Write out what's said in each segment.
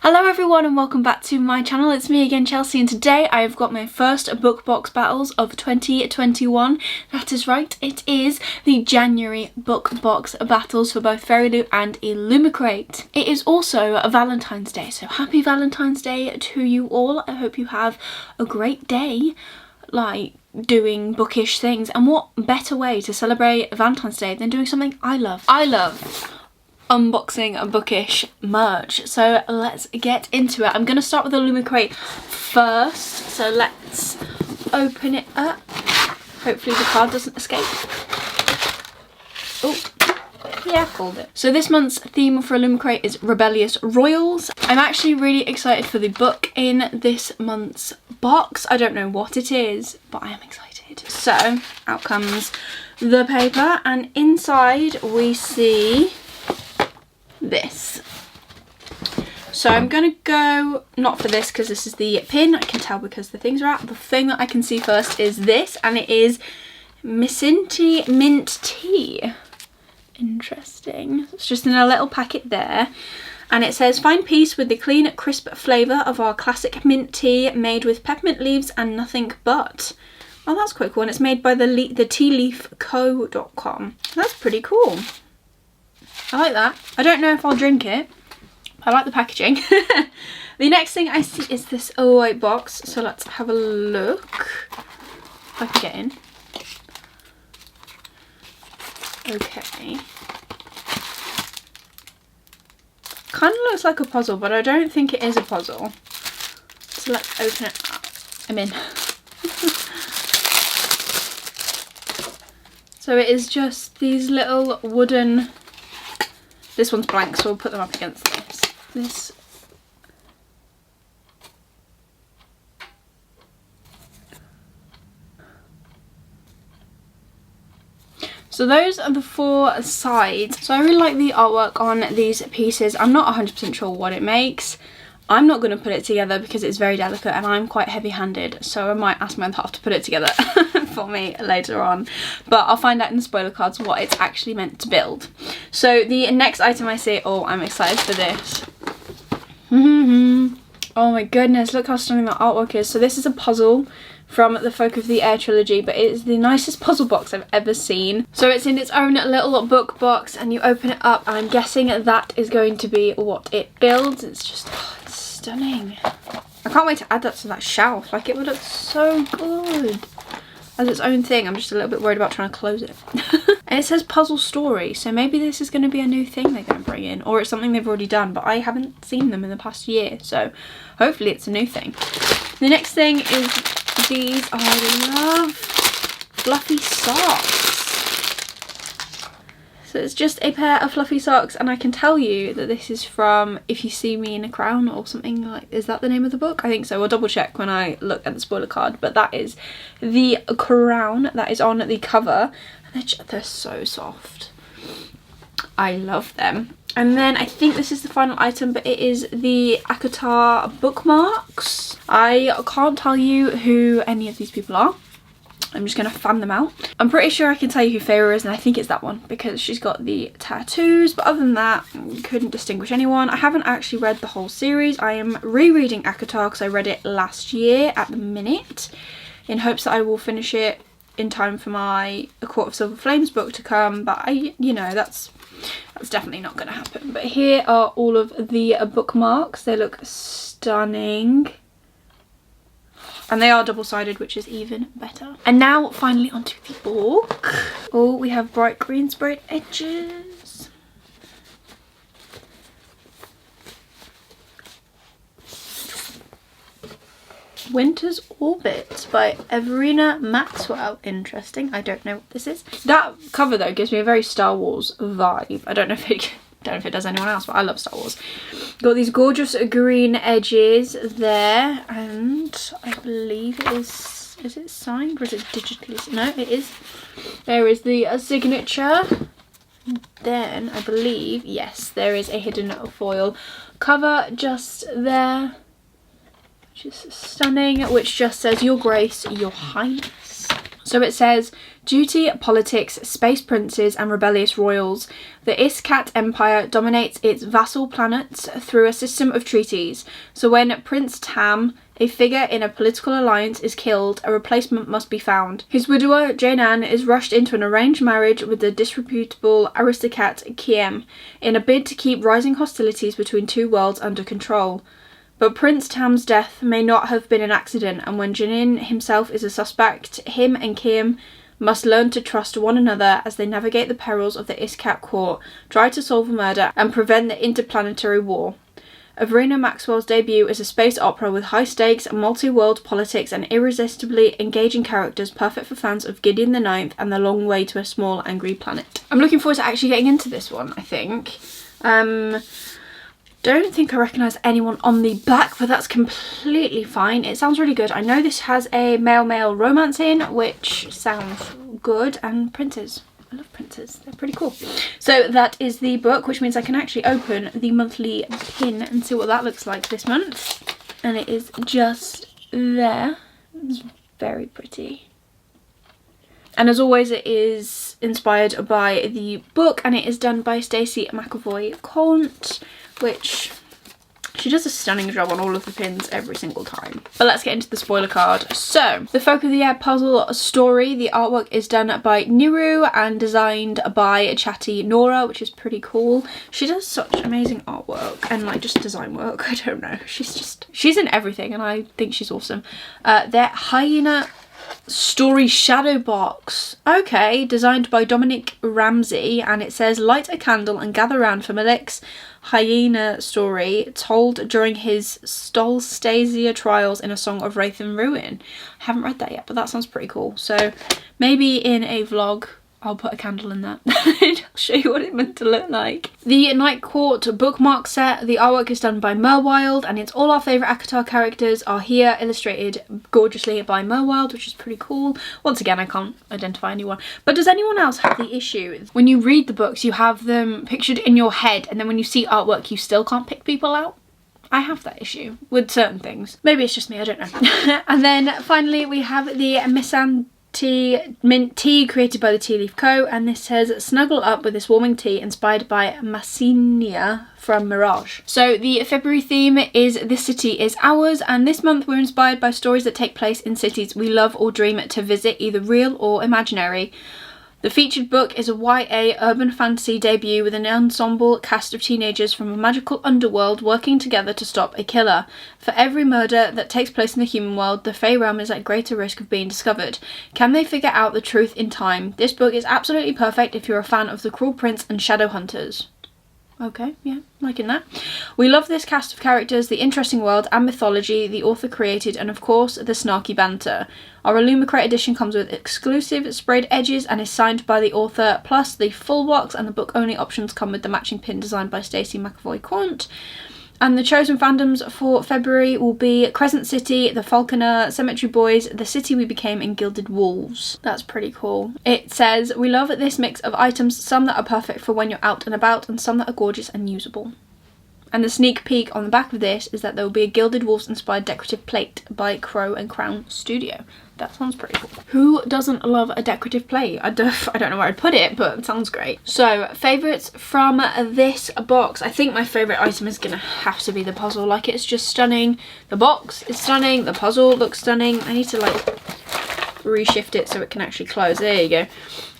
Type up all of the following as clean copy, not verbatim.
Hello everyone and welcome back to my channel. It's me again, Chelsea, and today I've got my first book box battles of 2021. That is right, it is the January book box battles for both Fairyloot and Illumicrate. It is also a Valentine's Day, so happy Valentine's Day to you all. I hope you have a great day, like doing bookish things, and what better way to celebrate Valentine's Day than doing something I love. I love unboxing a bookish merch, so let's get into it. I'm going to start with the Illumicrate first, so let's open it up. Hopefully the card doesn't escape. Oh, yeah, called it. So this month's theme for Illumicrate is Rebellious Royals. I'm actually really excited for the book in this month's box. I don't know what it is, but I am excited. So out comes the paper, and inside we see this. So I'm gonna go not for this because this is the pin. I can tell because the things are out. The thing that I can see first is this, and it is Minty Mint Tea. Interesting. It's just in a little packet there, and it says find peace with the clean, crisp flavour of our classic mint tea made with peppermint leaves and nothing but. Oh, that's quite cool, and it's made by the tealeafco.com. That's pretty cool. I like that. I don't know if I'll drink it. I like the packaging. The next thing I see is this white box. So let's have a look. If I can get in. Okay. Kind of looks like a puzzle, but I don't think it is a puzzle. So let's open it up. I'm in. So it is just these little wooden... This one's blank, so we'll put them up against this. So those are the four sides. So I really like the artwork on these pieces. I'm not 100% sure what it makes. I'm not going to put it together because it's very delicate and I'm quite heavy-handed, so I might ask my other half to put it together for me later on. But I'll find out in the spoiler cards what it's actually meant to build. So the next item I see, oh, I'm excited for this. Oh my goodness, look how stunning that artwork is. So this is a puzzle from the Folk of the Air trilogy, but it is the nicest puzzle box I've ever seen. So it's in its own little book box, and you open it up, and I'm guessing that is going to be what it builds. It's just, oh, it's stunning. I can't wait to add that to that shelf. Like, it would look so good as its own thing. I'm just a little bit worried about trying to close it. And it says puzzle story, so maybe this is going to be a new thing they're going to bring in, or it's something they've already done, but I haven't seen them in the past year, so hopefully it's a new thing. The next thing is these. Oh, I love fluffy socks. So it's just a pair of fluffy socks, and I can tell you that this is from If You See Me in a Crown or something like, is that the name of the book? I think so. I'll double check when I look at the spoiler card, but that is the crown that is on the cover, and they're so soft. I love them. And then I think this is the final item, but it is the Acotar Bookmarks. I can't tell you who any of these people are. I'm just going to fan them out. I'm pretty sure I can tell you who Fairy is, and I think it's that one because she's got the tattoos, but other than that, couldn't distinguish anyone. I haven't actually read the whole series. I am rereading Acotar because I read it last year at the minute, in hopes that I will finish it in time for my A Court of Silver Flames book to come, but you know, that's definitely not going to happen. But here are all of the bookmarks. They look stunning. And they are double-sided, which is even better. And now, finally, onto the book. Oh, we have bright green sprayed edges. Winter's Orbit by Everina Maxwell. Interesting. I don't know what this is. That cover, though, gives me a very Star Wars vibe. I don't know if it does anyone else, but I love Star Wars. Got these gorgeous green edges there, and I believe it is it signed or is it digitally? No, it is. There is the signature. Then I believe, yes, there is a hidden foil cover just there, which is stunning, which just says Your Grace, Your Highness. So it says, duty, politics, space princes and rebellious royals. The Iskat Empire dominates its vassal planets through a system of treaties. So when Prince Tam, a figure in a political alliance, is killed, a replacement must be found. His widower, Jane Anne, is rushed into an arranged marriage with the disreputable aristocrat Kiem, in a bid to keep rising hostilities between two worlds under control. But Prince Tam's death may not have been an accident, and when Janin himself is a suspect, him and Kim must learn to trust one another as they navigate the perils of the Iskat court, try to solve a murder, and prevent the interplanetary war. Avrina Maxwell's debut is a space opera with high stakes, multi-world politics, and irresistibly engaging characters, perfect for fans of Gideon the Ninth and The Long Way to a Small Angry Planet. I'm looking forward to actually getting into this one, I think. Don't think I recognise anyone on the back, but that's completely fine. It sounds really good. I know this has a male-male romance in, which sounds good, and princes. I love princes. They're pretty cool. So that is the book, which means I can actually open the monthly pin and see what that looks like this month. And it is just there. It's very pretty. And as always, it is inspired by the book, and it is done by Stacey McAvoy-Conte, which she does a stunning job on all of the pins every single time. But let's get into the spoiler card. So, the Folk of the Air puzzle story. The artwork is done by Niru and designed by Chatty Nora, which is pretty cool. She does such amazing artwork and like just design work. I don't know. She's in everything, and I think she's awesome. Their Hyena story shadow box, okay, designed by Dominic Ramsey, and it says, light a candle and gather round for Malik's Hyena story told during his Stolstasia trials in A Song of Wraith and Ruin. I haven't read that yet, but that sounds pretty cool. So maybe in a vlog I'll put a candle in that and I'll show you what it meant to look like. The Night Court bookmark set. The artwork is done by Merwild, and it's all our favourite Acotar characters are here, illustrated gorgeously by Merwild, which is pretty cool. Once again, I can't identify anyone. But does anyone else have the issue? When you read the books, you have them pictured in your head, and then when you see artwork, you still can't pick people out? I have that issue with certain things. Maybe it's just me, I don't know. And then finally, we have the mint tea created by the Tea Leaf Co, and this says, snuggle up with this warming tea inspired by Massinia from Mirage. So the February theme is This City Is Ours, and this month we're inspired by stories that take place in cities we love or dream to visit, either real or imaginary. The featured book is a YA urban fantasy debut with an ensemble cast of teenagers from a magical underworld working together to stop a killer. For every murder that takes place in the human world, the Fey realm is at greater risk of being discovered. Can they figure out the truth in time? This book is absolutely perfect if you're a fan of The Cruel Prince and Shadowhunters. Okay, yeah, liking that. We love this cast of characters, the interesting world and mythology the author created, and of course, the snarky banter. Our Illumicrate edition comes with exclusive sprayed edges and is signed by the author, plus the full box and the book-only options come with the matching pin designed by Stacey McAvoy-Conte. And the chosen fandoms for February will be Crescent City, The Falconer, Cemetery Boys, The City We Became, and Gilded Wolves. That's pretty cool. It says, we love this mix of items, some that are perfect for when you're out and about, and some that are gorgeous and usable. And the sneak peek on the back of this is that there will be a Gilded Wolves inspired decorative plate by Crow and Crown Studio. That sounds pretty cool. Who doesn't love a decorative plate? I don't know where I'd put it, but it sounds great. So, favourites from this box. I think my favourite item is going to have to be the puzzle. Like, it's just stunning. The box is stunning. The puzzle looks stunning. I need to, like, reshift it so it can actually close. There you go.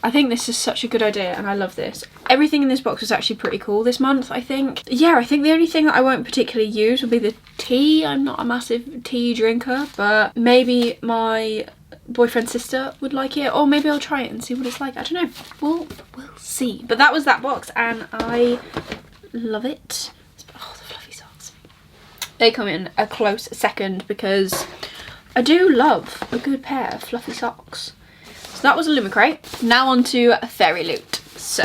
I think this is such a good idea, and I love this. Everything in this box was actually pretty cool this month, I think. Yeah, I think the only thing that I won't particularly use will be the tea. I'm not a massive tea drinker, but maybe my boyfriend's sister would like it, or maybe I'll try it and see what it's like. I don't know. We'll see. But that was that box, and I love it. Oh, the fluffy socks. They come in a close second because I do love a good pair of fluffy socks. So that was Illumicrate. Now on to Fairyloot. So,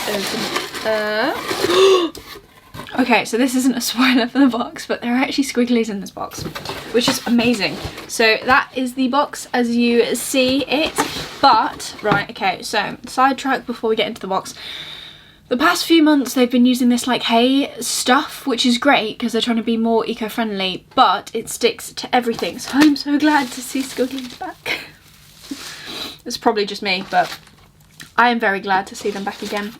open it up. Okay, so this isn't a spoiler for the box, but there are actually squigglies in this box, which is amazing. So that is the box as you see it. But, right, okay, so sidetrack before we get into the box. The past few months they've been using this like hay stuff, which is great because they're trying to be more eco-friendly, but it sticks to everything. So I'm so glad to see squigglies back. It's probably just me, but I am very glad to see them back again.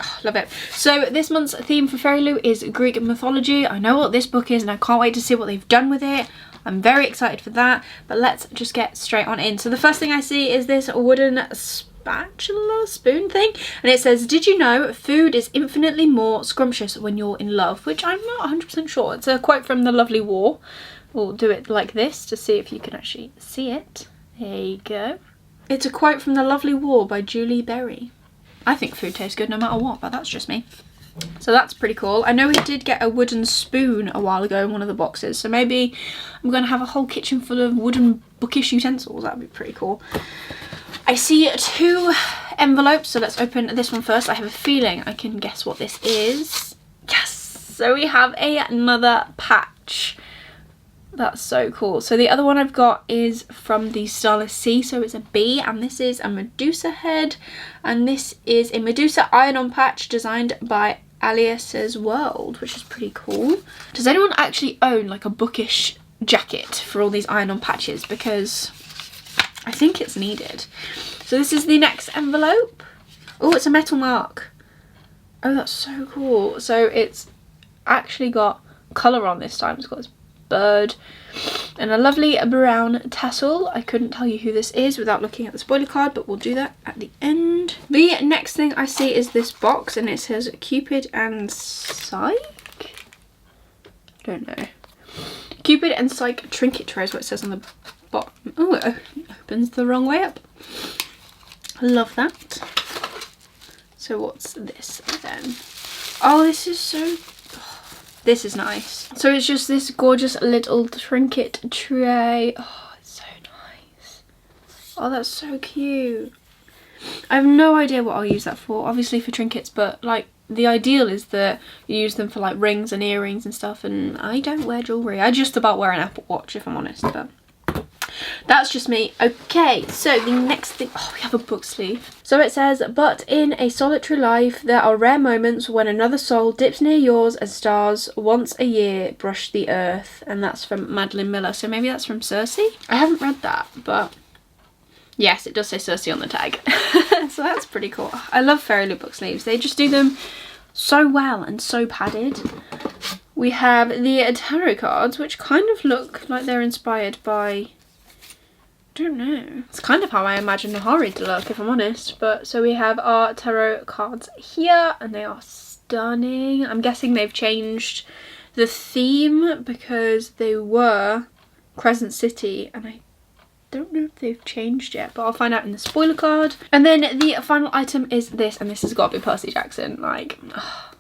Oh, love it. So this month's theme for Fairyloot is Greek mythology. I know what this book is and I can't wait to see what they've done with it. I'm very excited for that, but let's just get straight on in. So the first thing I see is this wooden spatula spoon thing, and it says, did you know food is infinitely more scrumptious when you're in love? Which I'm not 100% sure. It's a quote from The Lovely War. We'll do it like this to see if you can actually see it. There you go. It's a quote from The Lovely War by Julie Berry. I think food tastes good no matter what, but that's just me. So that's pretty cool. I know we did get a wooden spoon a while ago in one of the boxes, so maybe I'm going to have a whole kitchen full of wooden bookish utensils. That would be pretty cool. I see 2 envelopes, so let's open this one first. I have a feeling I can guess what this is. Yes! So we have another patch. That's so cool. So the other one I've got is from the Starless Sea, so it's a bee, and this is a Medusa head, and this is a Medusa iron-on patch designed by Alias's World, which is pretty cool. Does anyone actually own like a bookish jacket for all these iron-on patches? Because I think it's needed. So this is the next envelope. Oh, it's a metal mark. Oh, that's so cool. So it's actually got colour on this time. It's got this bird and a lovely brown tassel. I couldn't tell you who this is without looking at the spoiler card, but we'll do that at the end. The next thing I see is this box, and it says Cupid and Psyche? Don't know. Cupid and Psyche Trinket Tray is what it says on the bottom. Oh, it opens the wrong way up. Love that. So what's this then? Oh, this is so... This is nice. So it's just this gorgeous little trinket tray. Oh, it's so nice. Oh, that's so cute. I have no idea what I'll use that for. Obviously for trinkets, but like the ideal is that you use them for like rings and earrings and stuff, and I don't wear jewellery. I just about wear an Apple Watch if I'm honest, but that's just me. Okay, so the next thing, oh, we have a book sleeve. So it says, but in a solitary life, there are rare moments when another soul dips near yours as stars once a year brush the earth. And that's from Madeline Miller. So maybe that's from Circe? I haven't read that, but yes, it does say Circe on the tag. So that's pretty cool. I love Fairyloot book sleeves. They just do them so well and so padded. We have the tarot cards, which kind of look like they're inspired by... I don't know. It's kind of how I imagine Nahari to look, if I'm honest. But so we have our tarot cards here, and they are stunning. I'm guessing they've changed the theme because they were Crescent City, and I don't know if they've changed yet, but I'll find out in the spoiler card. And then the final item is this, and this has got to be Percy Jackson. Like, oh,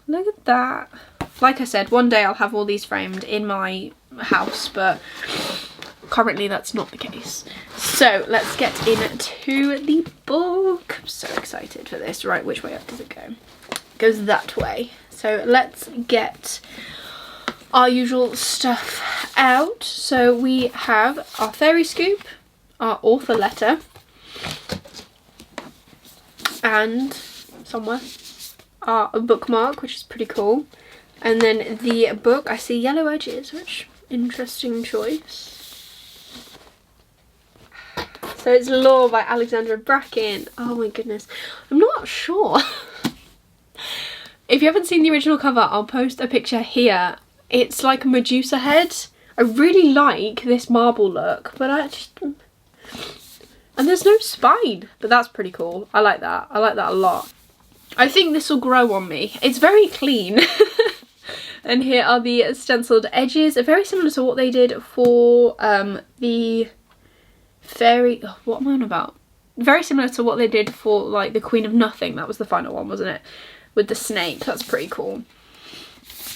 look at that. Like I said, one day I'll have all these framed in my house, but currently that's not the case. So let's get into the book. I'm so excited for this. Right, which way up does it go? It goes that way. So let's get our usual stuff out. So we have our fairy scoop, our author letter, and somewhere our bookmark, which is pretty cool. And then the book, I see yellow edges, which interesting choice. So it's Lore by Alexandra Bracken. Oh my goodness. I'm not sure. If you haven't seen the original cover, I'll post a picture here. It's like a Medusa head. I really like this marble look, but I just... And there's no spine, but that's pretty cool. I like that. I like that a lot. I think this will grow on me. It's very clean. And here are the stenciled edges. Very similar to what they did for the... Fairy... Oh, what am I on about? Very similar to what they did for like the Queen of Nothing. That was the final one, wasn't it? With the snake. That's pretty cool.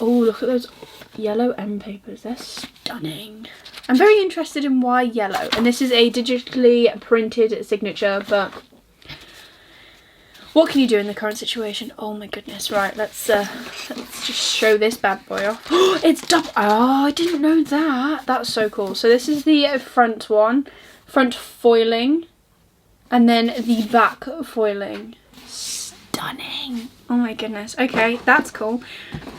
Oh, look at those yellow end papers. They're stunning. I'm very interested in why yellow. And this is a digitally printed signature, but what can you do in the current situation? Oh my goodness. Right, let's just show this bad boy off. Oh, it's double. Oh, I didn't know that. That's so cool. So this is the front one. Front foiling, and then the back foiling. Stunning. Oh my goodness. Okay, that's cool.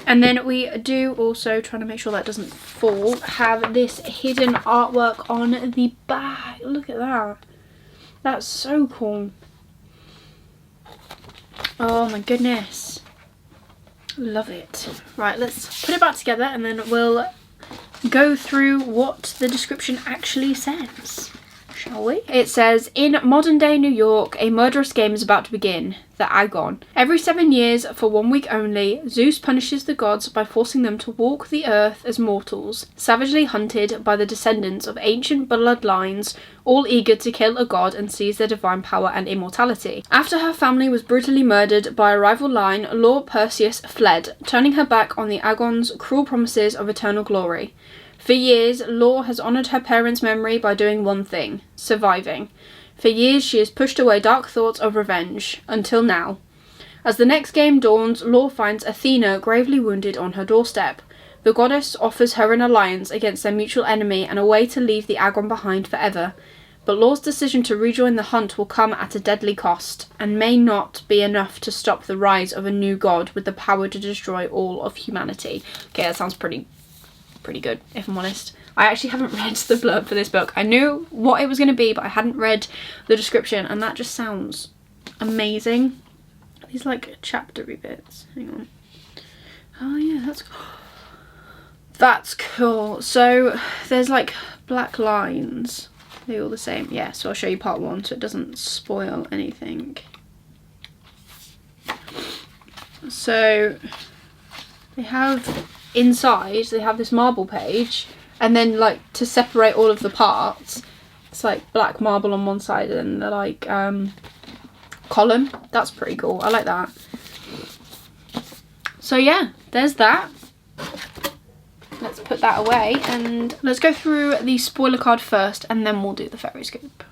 And then we do also, trying to make sure that doesn't fall, have this hidden artwork on the back. Look at that. That's so cool. Oh my goodness. Love it. Right, let's put it back together and then we'll go through what the description actually says. Shall we? It says, in modern day New York, a murderous game is about to begin, the Agon. Every 7 years, for 1 week only, Zeus punishes the gods by forcing them to walk the earth as mortals, savagely hunted by the descendants of ancient bloodlines, all eager to kill a god and seize their divine power and immortality. After her family was brutally murdered by a rival line, Lord Perseus fled, turning her back on the Agon's cruel promises of eternal glory. For years, Lore has honoured her parents' memory by doing one thing: surviving. For years, she has pushed away dark thoughts of revenge, until now. As the next game dawns, Lore finds Athena gravely wounded on her doorstep. The goddess offers her an alliance against their mutual enemy and a way to leave the Agon behind forever. But Lore's decision to rejoin the hunt will come at a deadly cost, and may not be enough to stop the rise of a new god with the power to destroy all of humanity. Okay, that sounds pretty good, if I'm honest. I actually haven't read the blurb for this book. I knew what it was going to be, but I hadn't read the description, and that just sounds amazing. These like chaptery bits. Hang on. Oh yeah, that's cool. So there's like black lines. They're all the same. Yeah, so I'll show you part 1 so it doesn't spoil anything. So they have inside, they have this marble page, and then like to separate all of the parts, it's like black marble on one side and the like column. That's pretty cool. I like that. So yeah, there's that. Let's put that away and let's go through the spoiler card first and then we'll do the fairy scoop.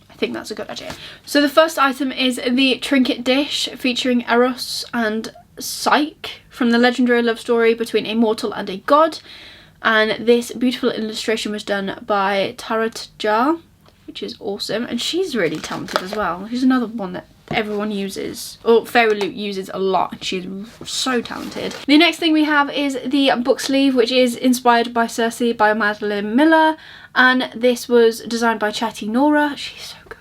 I think that's a good idea. So the first item is the trinket dish featuring Eros and Psyche from the legendary love story between a mortal and a god, and this beautiful illustration was done by Tarat, which is awesome, and she's really talented as well. She's another one that everyone uses, or Fairyloot uses a lot, and she's so talented. The next thing we have is the book sleeve, which is inspired by Circe by Madeline Miller, and this was designed by Chatty Nora. She's so good.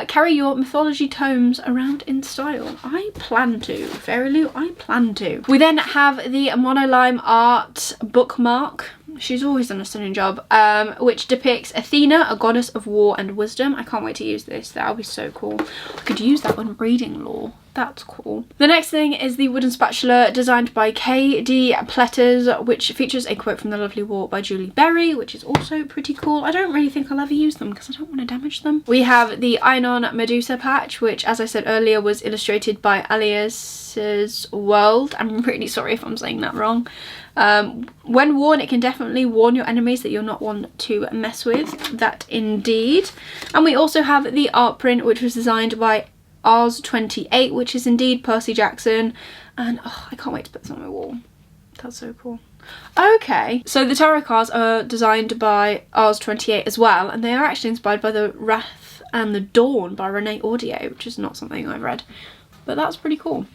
Carry your mythology tomes around in style. I plan to. Fairyloot, I plan to. We then have the Monolime art bookmark. She's always done a stunning job, which depicts Athena, a goddess of war and wisdom. I can't wait to use this. That'll be so cool. I could use that when reading lore. That's cool. The next thing is the wooden spatula designed by K.D. Pletters, which features a quote from The Lovely War by Julie Berry, which is also pretty cool. I don't really think I'll ever use them because I don't want to damage them. We have the Einon Medusa patch, which, as I said earlier, was illustrated by Alias's World. I'm really sorry if I'm saying that wrong. When worn, it can definitely warn your enemies that you're not one to mess with. That indeed. And we also have the art print, which was designed by Rs28, which is indeed Percy Jackson, and oh, I can't wait to put this on my wall. That's so cool. Okay, so the tarot cards are designed by Rs28 as well, and they are actually inspired by The Wrath and the Dawn by Renee Audio, which is not something I've read, but that's pretty cool.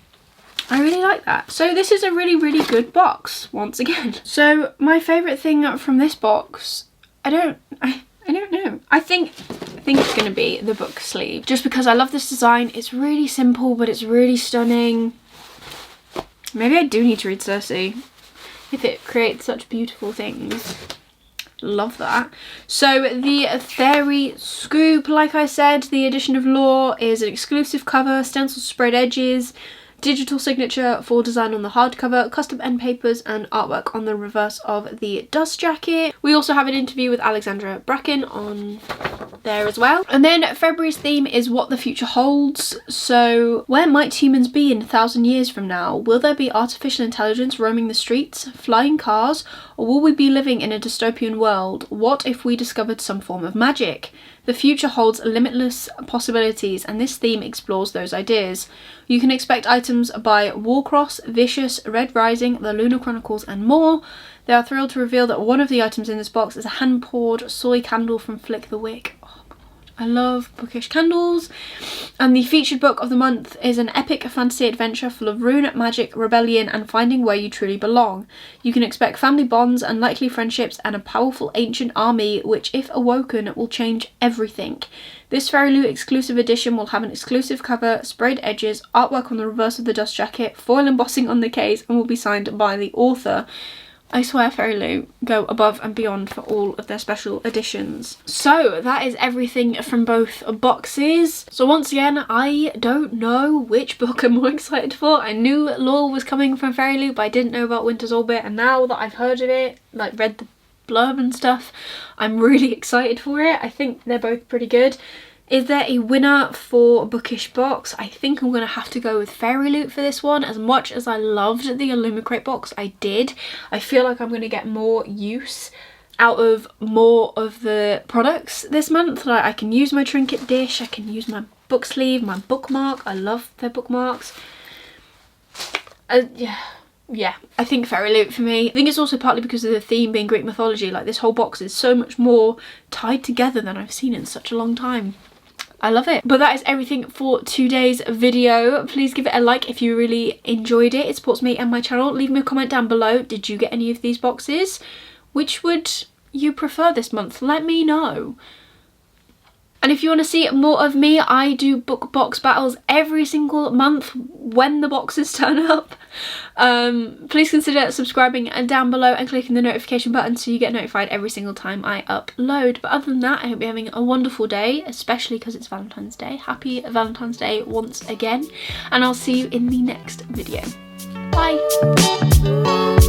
I really like that. So this is a really, really good box, once again. So my favourite thing from this box, I don't know. I think it's going to be the book sleeve, just because I love this design. It's really simple, but it's really stunning. Maybe I do need to read Circe if it creates such beautiful things. Love that. So the fairy scoop, like I said, the edition of lore is an exclusive cover, stencil spread edges, digital signature for design on the hardcover, custom end papers and artwork on the reverse of the dust jacket. We also have an interview with Alexandra Bracken on there as well. And then February's theme is what the future holds. So where might humans be in 1,000 years from now? Will there be artificial intelligence roaming the streets, flying cars, or will we be living in a dystopian world? What if we discovered some form of magic? The future holds limitless possibilities, and this theme explores those ideas. You can expect items by Warcross, Vicious, Red Rising, The Lunar Chronicles and more. They are thrilled to reveal that one of the items in this box is a hand-poured soy candle from Flick the Wick. Oh god. I love bookish candles. And the featured book of the month is an epic fantasy adventure full of rune, magic, rebellion, and finding where you truly belong. You can expect family bonds, unlikely friendships, and a powerful ancient army which, if awoken, will change everything. This Fairyloot exclusive edition will have an exclusive cover, sprayed edges, artwork on the reverse of the dust jacket, foil embossing on the case, and will be signed by the author. I swear Fairyloot go above and beyond for all of their special editions. So that is everything from both boxes. So once again, I don't know which book I'm more excited for. I knew Lore was coming from Fairyloot, but I didn't know about Winter's Orbit, and now that I've heard of it, like read the blurb and stuff, I'm really excited for it. I think they're both pretty good. Is there a winner for Bookish Box? I think I'm going to have to go with Fairyloot for this one. As much as I loved the Illumicrate box, I feel like I'm going to get more use out of more of the products this month. Like, I can use my trinket dish, I can use my book sleeve, my bookmark. I love their bookmarks. Yeah, I think Fairyloot for me. I think it's also partly because of the theme being Greek mythology. Like, this whole box is so much more tied together than I've seen in such a long time. I love it. But that is everything for today's video. Please give it a like if you really enjoyed it. It supports me and my channel. Leave me a comment down below. Did you get any of these boxes? Which would you prefer this month? Let me know. And if you want to see more of me, I do book box battles every single month when the boxes turn up. Please consider subscribing down below and clicking the notification button so you get notified every single time I upload. But other than that, I hope you're having a wonderful day, especially because it's Valentine's Day. Happy Valentine's Day once again, and I'll see you in the next video. Bye!